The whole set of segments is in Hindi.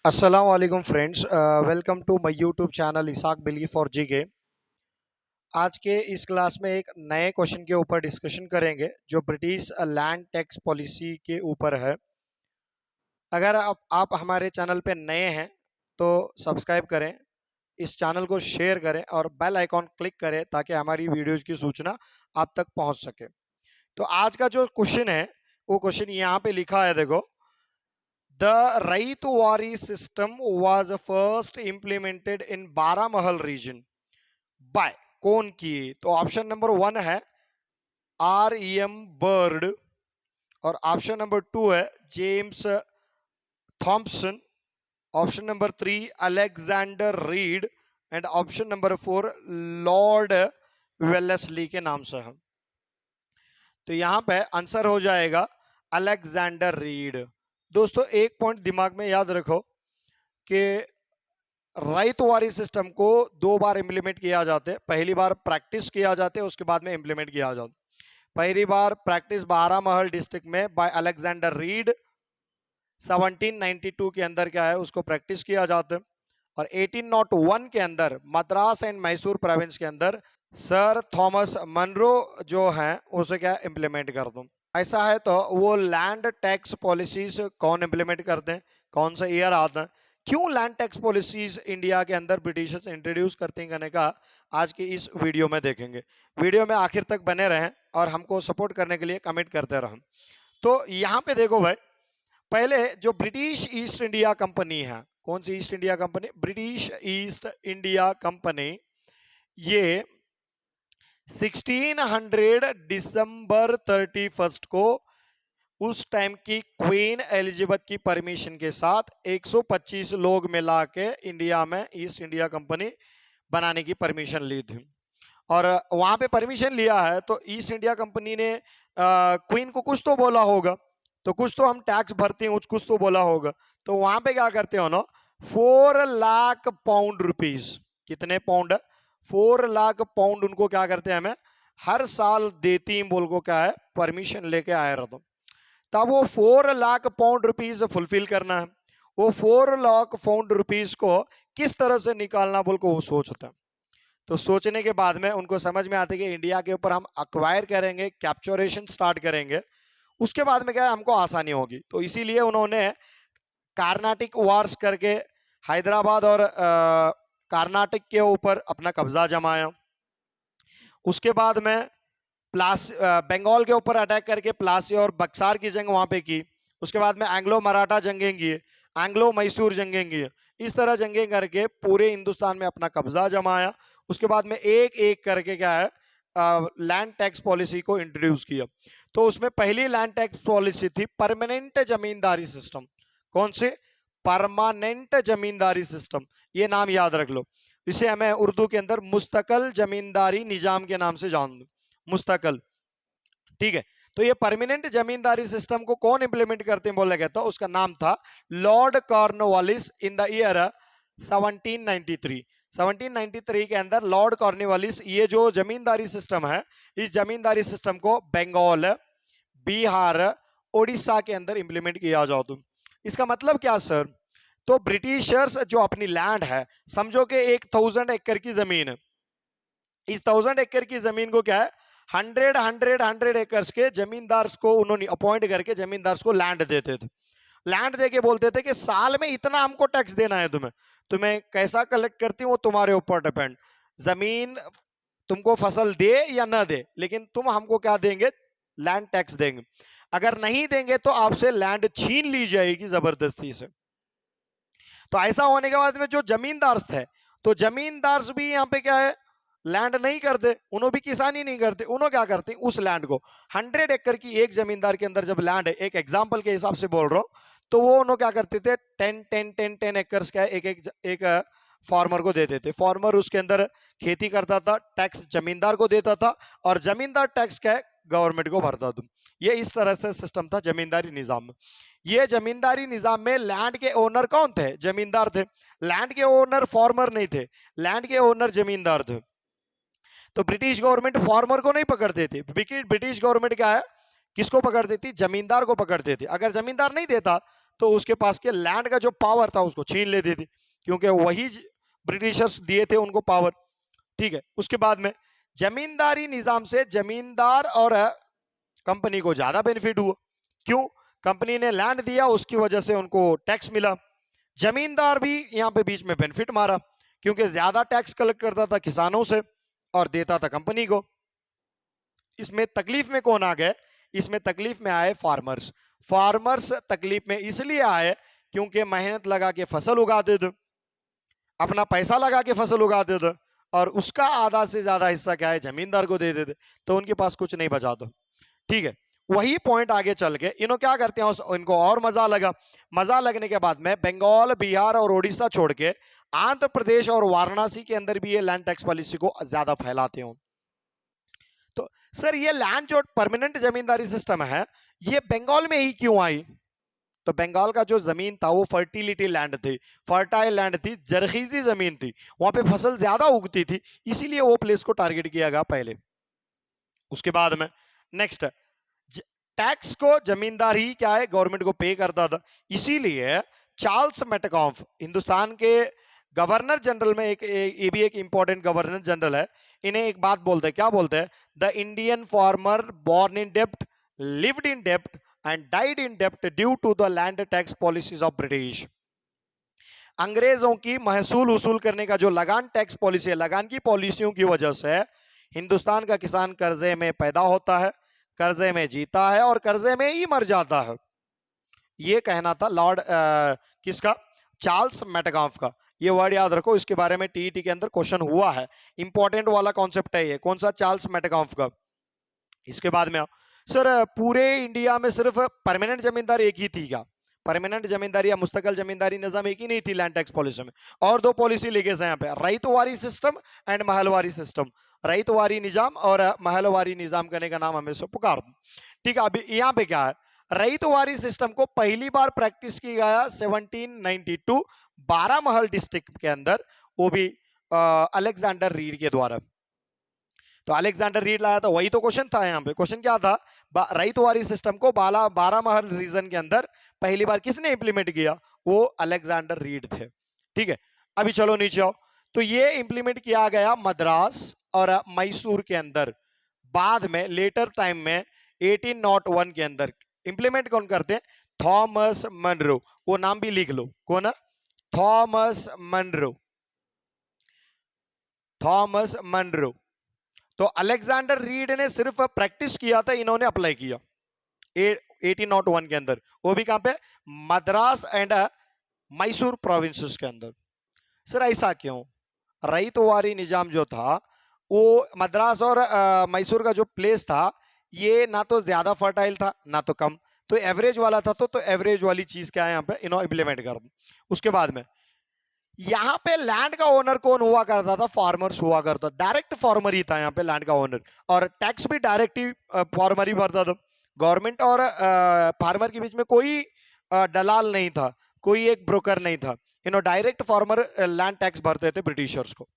अस्सलाम वालेकुम friends, welcome to my YouTube channel इसाक बिली फॉर जीके। आज के इस क्लास में एक नए क्वेश्चन के ऊपर डिस्कशन करेंगे जो ब्रिटिश लैंड टैक्स पॉलिसी के ऊपर है। अगर आप हमारे चैनल पे नए हैं तो सब्सक्राइब करें, इस चैनल को शेयर करें और बेल आइकॉन क्लिक करें ताकि हमारी वीडियोज की सूचना आप तक पहुंच सके। तो आज का जो क्वेश्चन है वो क्वेश्चन यहाँ पे लिखा है, देखो। The Raitwari system was first implemented in Baramahal region by कौन किए? तो ऑप्शन नंबर 1 है R.E.M. बर्ड, और ऑप्शन नंबर 2 है James Thompson, option number 3 Alexander read and option number 4 Lord Wellesley के नाम से है। तो यहां पे आंसर हो जाएगा अलेक्जेंडर रीड। दोस्तों एक पॉइंट दिमाग में याद रखो कि राइतवारी सिस्टम को दो बार इंप्लीमेंट किया जाता है। पहली बार प्रैक्टिस किया जाता है, उसके बाद में इंप्लीमेंट किया जाता है। पहली बार प्रैक्टिस बारामहल डिस्ट्रिक्ट में बाय अलेक्जेंडर रीड 1792 के अंदर क्या है उसको प्रैक्टिस किया जाता है, और 1801 के अंदर मद्रास एंड मैसूर प्रोविंस के अंदर सर थॉमस मनरो जो हैं उसे क्या इंप्लीमेंट कर दो। ऐसा है तो वो लैंड टैक्स पॉलिसीज कौन इंप्लीमेंट करते हैं, कौन सा ईयर आता है, क्यों लैंड टैक्स पॉलिसीज इंडिया के अंदर ब्रिटिशर्स इंट्रोड्यूस करते हैं करने का आज की इस वीडियो में देखेंगे। वीडियो में आखिर तक बने रहें और हमको सपोर्ट करने के लिए कमेंट करते रहें। तो यहाँ पे देखो भाई, पहले जो ब्रिटिश ईस्ट इंडिया कंपनी है, कौन सी East India company? British East India company, ये 1600 दिसंबर 31 को उस टाइम की क्वीन एलिजाबेथ की परमिशन के साथ 125 लोग मिला के इंडिया में ईस्ट इंडिया कंपनी बनाने की परमिशन ली थी। और वहां पे परमिशन लिया है तो ईस्ट इंडिया कंपनी ने क्वीन को कुछ तो बोला होगा, तो कुछ तो हम टैक्स भरते हैं, कुछ तो बोला होगा। तो वहां पे क्या करते हो ना, 4 लाख पाउंड रुपीज, कितने पाउंड? 4 लाख पाउंड उनको क्या करते हैं, हमें हर साल देती बोल को क्या है परमिशन लेके आए रहो। तब वो 4 लाख पाउंड रुपीज फुलफिल करना है। वो 4 लाख पाउंड रुपीज को किस तरह से निकालना बोल को वो सोचता है। तो सोचने के बाद में उनको समझ में आती है कि इंडिया के ऊपर हम अक्वायर करेंगे, कैप्चरेशन स्टार्ट करेंगे, उसके बाद में क्या है हमको आसानी होगी। तो इसीलिए उन्होंने कार्नाटिक वार्स करके हैदराबाद और कर्नाटक के ऊपर अपना कब्जा जमाया। उसके बाद में बंगाल के ऊपर अटैक करके प्लासी और बक्सार की जंग वहां पे की। उसके बाद में एंग्लो मराठा जंगें की, एंग्लो मैसूर जंगें की। इस तरह जंगें करके पूरे हिंदुस्तान में अपना कब्जा जमाया। उसके बाद में एक एक करके क्या है लैंड टैक्स पॉलिसी को इंट्रोड्यूस किया। तो उसमें पहली लैंड टैक्स पॉलिसी थी परमानेंट जमींदारी सिस्टम। कौन से? परमानेंट जमींदारी सिस्टम, ये नाम याद रख लो। इसे हमें उर्दू के अंदर मुस्तकल जमींदारी निजाम के नाम से जान दो, मुस्तकल। ठीक है, तो ये परमानेंट जमींदारी सिस्टम को कौन इंप्लीमेंट करते हैं बोला गया था, उसका नाम था Lord Cornwallis in the year 1793। 1793 के अंदर लॉर्ड कॉर्नवालिस ये जो जमींदारी सिस्टम है, इस जमींदारी सिस्टम को बंगाल, बिहार, उड़ीसा के अंदर इंप्लीमेंट किया जाओ। तुम इसका मतलब क्या सर? तो ब्रिटिशर्स जो अपनी लैंड है, समझो कि 1000 एकड़ की जमीन है, इस 1000 एकड़ की जमीन को क्या है 100 एकर्स के जमींदार को उन्होंने अपॉइंट करके जमींदार को लैंड देते थे। लैंड देके बोलते थे कि साल में इतना हमको टैक्स देना है, तुम्हें तुम्हें कैसा कलेक्ट करती हो वो तुम्हारे ऊपर डिपेंड। जमीन तुमको फसल दे या ना दे, लेकिन तुम हमको क्या देंगे? लैंड टैक्स देंगे। अगर नहीं देंगे तो आपसे लैंड छीन ली जाएगी जबरदस्ती से। तो ऐसा होने के बाद में जो जमींदार थे, तो जमींदार भी यहाँ पे क्या है लैंड नहीं करते, उन्होंने भी किसानी नहीं करते। उन्होंने क्या करते, उस लैंड को 100 एकड़ की एक जमींदार के अंदर जब लैंड है, एक एग्जांपल के हिसाब से बोल रहा हूं, तो वो उन्होंने क्या करते थे 10 एकर्स का एक फार्मर को देते थे। फार्मर उसके अंदर खेती करता था, टैक्स जमींदार को देता था, और जमींदार टैक्स क्या है गवर्नमेंट को भरता था। ये इस तरह से सिस्टम था जमींदारी निजाम में। ये जमींदारी निजाम में लैंड के ओनर कौन थे? जमींदार थे। लैंड के ओनर फार्मर नहीं थे, लैंड के ओनर जमींदार थे। तो ब्रिटिश गवर्नमेंट फार्मर को नहीं पकड़ते थे। ब्रिटिश गवर्नमेंट क्या है किसको पकड़ती थी? जमींदार को पकड़ते थे। अगर जमींदार नहीं देता तो उसके पास के लैंड का जो पावर था उसको छीन लेती थी, क्योंकि वही ब्रिटिशर्स दिए थे उनको पावर। ठीक है, उसके बाद में जमींदारी निजाम से जमींदार और कंपनी को ज्यादा बेनिफिट हुआ। क्यों? कंपनी ने लैंड दिया, उसकी वजह से उनको टैक्स मिला। जमींदार भी यहाँ पे बीच में बेनिफिट मारा, क्योंकि ज्यादा टैक्स कलेक्ट करता था किसानों से और देता था कंपनी को। इसमें तकलीफ में कौन आ गए? इसमें तकलीफ में आए फार्मर्स। फार्मर्स तकलीफ में इसलिए आए क्योंकि मेहनत लगा के फसल उगाते थे, अपना पैसा लगा के फसल उगाते थे, और उसका आधा से ज्यादा हिस्सा क्या है, जमींदार को दे देते, तो उनके पास कुछ नहीं बचा था। ठीक है, वही पॉइंट आगे चल के इन्हों क्या करते हैं, इनको और मजा लगा। मजा लगने के बाद में बंगाल, बिहार और उड़ीसा छोड़ के आंध्र प्रदेश और वाराणसी के अंदर भी ये लैंड टैक्स पॉलिसी को ज्यादा फैलाते हो। तो सर ये लैंड जो परमानेंट जमींदारी सिस्टम है, ये बंगाल में ही क्यों आई? तो बंगाल का जो जमीन था वो फर्टिलिटी लैंड थी, फर्टाइल लैंड थी, जरखीजी जमीन थी, वहां पे फसल ज्यादा उगती थी, इसीलिए वो प्लेस को टारगेट किया गया पहले। उसके बाद में नेक्स्ट, टैक्स को जमींदार ही क्या है, गवर्नमेंट को पे करता था। इसीलिए चार्ल्स मेटकाम्फ हिंदुस्तान के गवर्नर जनरल में ये भी एक इंपॉर्टेंट गवर्नर जनरल है, इन्हें एक बात बोलते हैं, क्या बोलते हैं? The Indian farmer born in dept, lived in dept and died in dept due to the land tax policies of British. अंग्रेजों की महसूल वसूल करने का जो लगान टैक्स पॉलिसी है, लगान की पॉलिसियों की वजह से हिंदुस्तान का किसान कर्जे में पैदा होता है, कर्जे में जीता है और कर्जे में ही मर जाता है। ये कहना था लॉर्ड किसका? चार्ल्स मेटकाम्फ का। ये वर्ड याद रखो, इसके बारे में टीईटी के अंदर क्वेश्चन हुआ है, इंपॉर्टेंट वाला कॉन्सेप्ट है ये। कौन सा? चार्ल्स मेटकाम्फ का। इसके बाद में सर पूरे इंडिया में सिर्फ परमानेंट जमींदारी एक ही थी क्या? परमानेंट जमींदारी या मुस्तकिल जमींदारी निजाम एक ही नहीं थी लैंड टैक्स पॉलिसी में, और दो पॉलिसी लेके यहाँ पे, रईतवारी सिस्टम एंड महलवारी सिस्टम। रईतवारी निजाम और महलवारी निजाम करने का नाम हमें पुकार। ठीक है, अभी यहाँ पे क्या है, रईतवारी सिस्टम को पहली बार प्रैक्टिस की गया 1792 बारामहल डिस्ट्रिक्ट के अंदर, वो भी अलेक्जेंडर रीड के द्वारा। तो अलेक्जेंडर रीड लाया था, वही तो क्वेश्चन था यहाँ पे। क्वेश्चन क्या था? रईतवारी सिस्टम को बारामहल रीजन के अंदर पहली बार किसने इंप्लीमेंट किया? वो अलेक्जेंडर रीड थे। ठीक है, अभी चलो नीचे आओ। तो ये इंप्लीमेंट किया गया मद्रास और मैसूर के अंदर, बाद में लेटर टाइम में 1801 के अंदर। इंप्लीमेंट कौन करते हैं? Thomas Munro. वो नाम भी लिख लो, कौन है? Thomas Munro. Thomas Munro. तो अलेक्जेंडर रीड ने सिर्फ प्रैक्टिस किया था, इन्होंने अप्लाई किया 1801 के अंदर, वो भी कहां पे? मद्रास एंड मैसूर प्रोविंसेस के अंदर। सर ऐसा क्यों? रईतवारी निजाम जो था वो मद्रास और मैसूर का जो प्लेस था, ये ना तो ज्यादा फर्टाइल था ना तो कम, तो एवरेज वाला था। तो एवरेज वाली चीज क्या है यहाँ पे, इन्होंने इम्प्लीमेंट कर। उसके बाद में यहाँ पे लैंड का ओनर कौन हुआ करता था? फार्मर्स हुआ करता, डायरेक्ट फार्मर ही था यहाँ पे लैंड का ओनर, और टैक्स भी डायरेक्ट ही फार्मर ही भरता था। गवर्नमेंट और फार्मर के बीच में कोई दलाल नहीं था, कोई एक ब्रोकर नहीं था, डायरेक्ट फार्मर लैंड टैक्स भरते थे ब्रिटिशर्स को।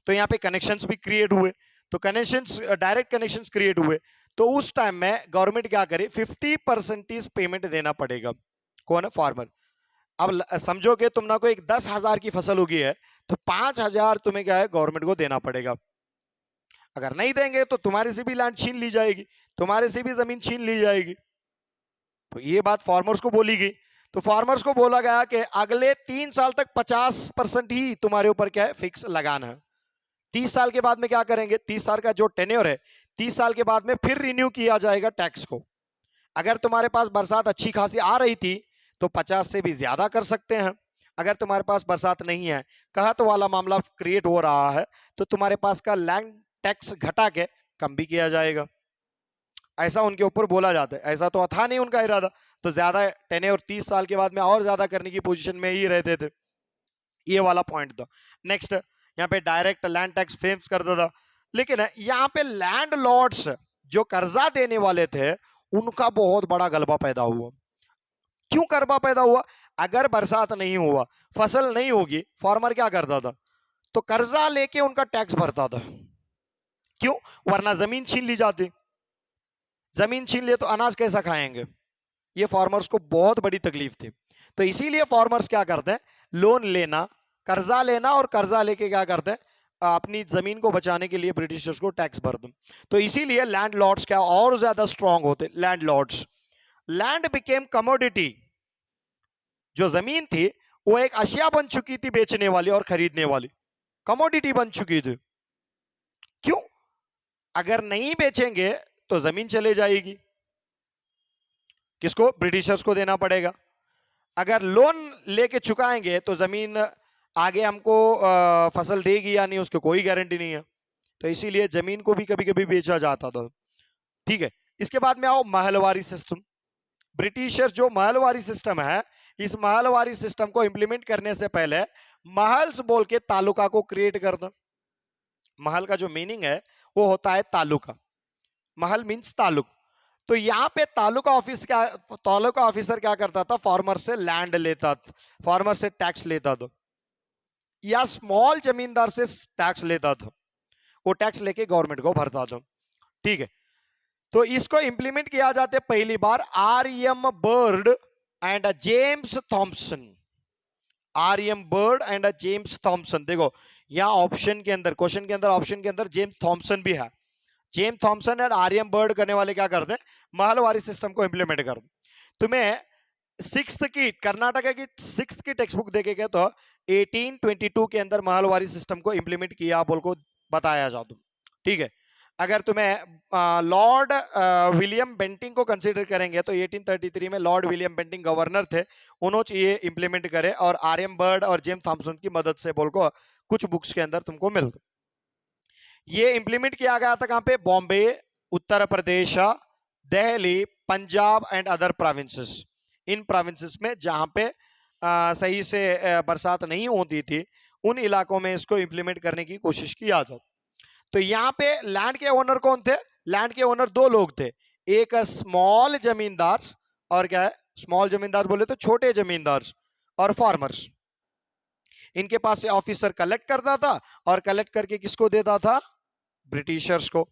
तो यहाँ पे कनेक्शंस भी क्रिएट हुए, तो कनेक्शंस, डायरेक्ट कनेक्शंस क्रिएट हुए। तो उस टाइम में गवर्नमेंट क्या करे, 50% पेमेंट देना पड़ेगा। कौन है? फार्मर। अब समझो कि तुम ना कोई 10,000 की फसल उगी है, तो 5,000 तुम्हें क्या है, गवर्नमेंट को देना पड़ेगा। अगर नहीं देंगे तो तुम्हारे से भी लैंड छीन ली जाएगी, तुम्हारे से भी जमीन छीन ली जाएगी। तो ये बात फार्मर्स को बोली गई। तो फार्मर्स को बोला गया कि अगले 3 साल तक 50% ही तुम्हारे ऊपर क्या है, फिक्स लगाना है। 30 साल के बाद में क्या करेंगे? 30 साल का जो टेन्योर है, 30 साल के बाद में फिर रिन्यू किया जाएगा टैक्स को। अगर तुम्हारे पास बरसात अच्छी खासी आ रही थी तो 50 से भी ज्यादा कर सकते हैं। अगर तुम्हारे पास बरसात नहीं है, कहत वाला मामला क्रिएट हो रहा है, तो तुम्हारे पास का लैंड टैक्स घटा के कम भी किया जाएगा। ऐसा उनके ऊपर बोला जाता है, ऐसा तो था नहीं उनका इरादा, तो ज्यादा टेन्योर 30 साल के बाद में और ज्यादा करने की पोजीशन में ही रहते थे। ये वाला पॉइंट था। नेक्स्ट, यहाँ पे डायरेक्ट लैंड टैक्स फेम्स करता था, लेकिन यहाँ पे लैंड लॉर्ड्स जो कर्जा देने वाले थे, उनका बहुत बड़ा गलबा पैदा हुआ। क्यों गलबा पैदा हुआ? अगर बरसात नहीं हुआ, फसल नहीं होगी, फार्मर क्या करता था? तो कर्जा लेके उनका टैक्स भरता था। क्यों? वरना जमीन छीन ली जाती, जमीन छीन लिए तो अनाज कैसा खाएंगे? ये फार्मर्स को बहुत बड़ी तकलीफ थी। तो इसीलिए फार्मर्स क्या करते हैं, लोन लेना, कर्जा लेना, और कर्जा लेके क्या करते हैं, अपनी जमीन को बचाने के लिए ब्रिटिशर्स को टैक्स भर दो। तो इसीलिए लैंडलॉर्ड्स क्या और ज्यादा स्ट्रांग होते, लैंडलॉर्ड्स। लैंड बिकेम कमोडिटी, जो जमीन थी वो एक अशिया बन चुकी थी बेचने वाली और खरीदने वाली, कमोडिटी बन चुकी थी। क्यों? अगर नहीं बेचेंगे तो जमीन चले जाएगी, किसको, ब्रिटिशर्स को देना पड़ेगा। अगर लोन लेके चुकाएंगे तो जमीन आगे हमको फसल देगी या नहीं, उसकी कोई गारंटी नहीं है। तो इसीलिए जमीन को भी कभी कभी बेचा जाता था। ठीक है, इसके बाद में आओ महलवारी सिस्टम। ब्रिटिशर्स जो महलवारी सिस्टम है, इस महलवारी सिस्टम को इंप्लीमेंट करने से पहले महल्स बोल के तालुका को क्रिएट कर दो। महल का जो मीनिंग है वो होता है तालुका, महल मीन्स तालुक। तो यहाँ पे तालुका ऑफिसर क्या करता था, फार्मर से लैंड लेता था, फार्मर से टैक्स लेता था, या स्मॉल जमींदार से टैक्स लेता था, वो टैक्स लेके गवर्नमेंट को भरता था। ठीक है, तो इसको इंप्लीमेंट किया जाते पहली बार R M. Bird and James Thomson. R M. Bird and James Thomson. देखो यहाँ ऑप्शन के अंदर, क्वेश्चन के अंदर ऑप्शन के अंदर जेम्स थॉम्सन भी है। जेम्स थॉम्सन और आर.एम. बर्ड करने वाले क्या करते हैं, महलवारी सिस्टम को इंप्लीमेंट कर। तुम्हें सिक्स्थ की, कर्नाटका की सिक्स्थ की टेक्स्ट बुक देखेगा तो 1822 के अंदर महलवारी सिस्टम को इंप्लीमेंट किया बोल को बताया जाता। ठीक है, अगर तुम्हें लॉर्ड विलियम बेंटिंग को कंसीडर करेंगे तो 1833 में लॉर्ड विलियम बेंटिंग गवर्नर थे, उन्होंने ये इंप्लीमेंट करे, और आर.एम. बर्ड और जेम्स थॉम्सन की मदद से बोल को कुछ बुक्स के अंदर तुमको मिलता। ये इंप्लीमेंट किया गया था कहां पे, Bombay, Uttar Pradesh, Delhi, Punjab and other provinces. इन प्रोविंसेस में जहां पे सही से बरसात नहीं होती थी, उन इलाकों में इसको इंप्लीमेंट करने की कोशिश किया था। तो यहाँ पे लैंड के ओनर कौन थे, लैंड के ओनर दो लोग थे, एक स्मॉल जमींदार, और क्या है, स्मॉल जमींदार बोले तो छोटे जमींदार, और फार्मर्स। इनके पास से ऑफिसर कलेक्ट करता था, और कलेक्ट करके किसको देता था, ब्रिटिशर्स को।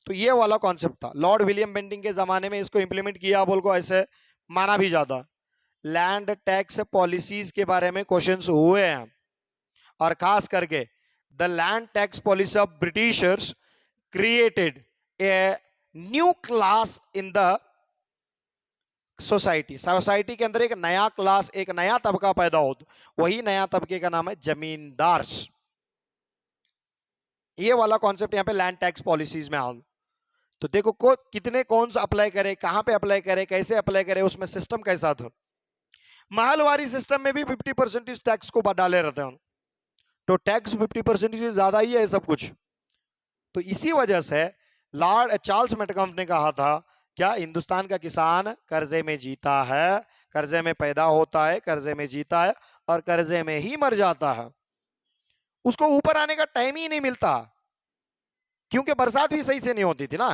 तो ये वाला कॉन्सेप्ट था। लॉर्ड विलियम बेंटिंग के जमाने में इसको इंप्लीमेंट किया बोल को ऐसे माना भी जाता। लैंड टैक्स पॉलिसीज के बारे में क्वेश्चंस हुए हैं, और खास करके the land tax policy of Britishers created a new class in the society के अंदर एक नया क्लास, एक नया तबका पैदा हो, वही नया तबके का नाम है जमींदार। ये वाला कॉन्सेप्ट यहाँ पे लैंड टैक्स पॉलिसीज में आ। तो देखो कितने कौन सा अप्लाई करे, कहां पे अप्लाई करे, कैसे अप्लाई करे, उसमें सिस्टम कैसा था। महलवारी सिस्टम में भी 50% टैक्स को डाले रहते हैं, तो टैक्स 50% ज्यादा ही है सब कुछ। तो इसी वजह से लॉर्ड चार्ल्स मेटकम्फ ने कहा था, क्या हिंदुस्तान का किसान कर्जे में जीता है, कर्जे में पैदा होता है, कर्जे में जीता है, और कर्जे में ही मर जाता है, उसको ऊपर आने का टाइम ही नहीं मिलता, क्योंकि बरसात भी सही से नहीं होती थी ना।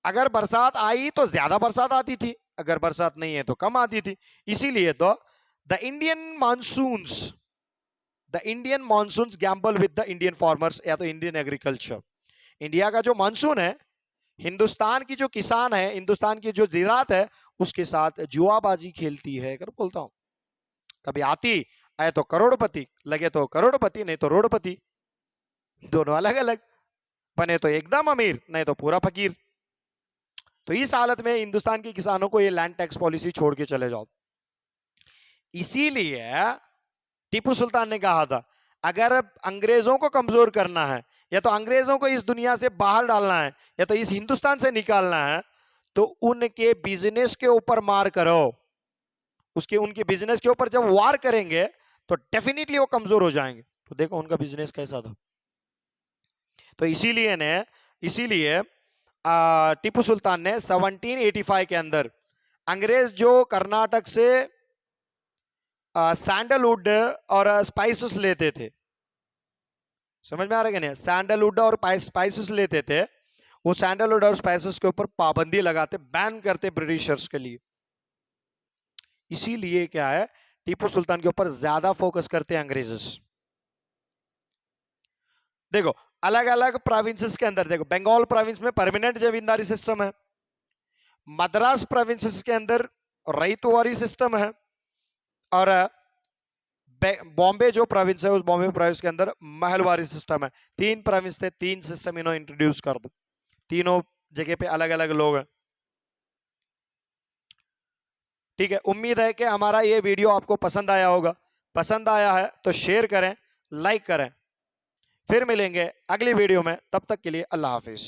अगर बरसात आई तो ज्यादा बरसात आती थी, अगर बरसात नहीं है तो कम आती थी। इसीलिए तो the Indian monsoons Gamble with the Indian farmers, या तो इंडियन एग्रीकल्चर। इंडिया का जो मानसून है, हिंदुस्तान की जो किसान है, हिंदुस्तान की जो ज़राअत है, उसके साथ जुआबाजी खेलती है, कर बोलता हूं। कभी आती आए तो करोड़पति, लगे तो करोड़पति, नहीं तो रोडपति, दोनों अलग अलग, बने तो एकदम अमीर, नहीं तो पूरा फकीर। तो इस हालत में हिंदुस्तान के किसानों को ये लैंड टैक्स पॉलिसी छोड़ के चले जाओ। इसीलिए टीपू सुल्तान ने कहा था, अगर अंग्रेजों को कमजोर करना है, या तो अंग्रेजों को इस दुनिया से बाहर डालना है, या तो इस हिंदुस्तान से निकालना है, तो उनके बिजनेस के ऊपर मार करो। उनके बिजनेस के ऊपर जब वार करेंगे तो डेफिनेटली वो कमजोर हो जाएंगे। तो देखो उनका बिजनेस कैसा था। तो इसीलिए टीपू सुल्तान ने 1785 के अंदर अंग्रेज जो कर्नाटक से सैंडलवुड और स्पाइसेस लेते थे, समझ में आ रहा है नहीं, सैंडलवुड और स्पाइसेस लेते थे, वो सैंडलवुड और स्पाइसेस के ऊपर पाबंदी लगाते, बैन करते ब्रिटिशर्स के लिए। इसीलिए क्या है, टीपू सुल्तान के ऊपर ज्यादा फोकस करते हैं अंग्रेज। देखो अलग अलग प्रोविंसेस के अंदर, देखो बंगाल प्रोविंस में परमानेंट जमींदारी सिस्टम है, मद्रास प्रोविंसेस के अंदर रईतवारी सिस्टम है, और बॉम्बे जो प्रोविंस है उस बॉम्बे प्रोविंस के अंदर महलवारी सिस्टम है। 3 प्रोविंस थे, 3 सिस्टम इन्होंने इंट्रोड्यूस कर दो, तीनों जगह पे अलग अलग लोग हैं। ठीक है, उम्मीद है कि हमारा ये वीडियो आपको पसंद आया होगा। पसंद आया है तो शेयर करें, लाइक करें। फिर मिलेंगे अगली वीडियो में, तब तक के लिए अल्लाह हाफिज।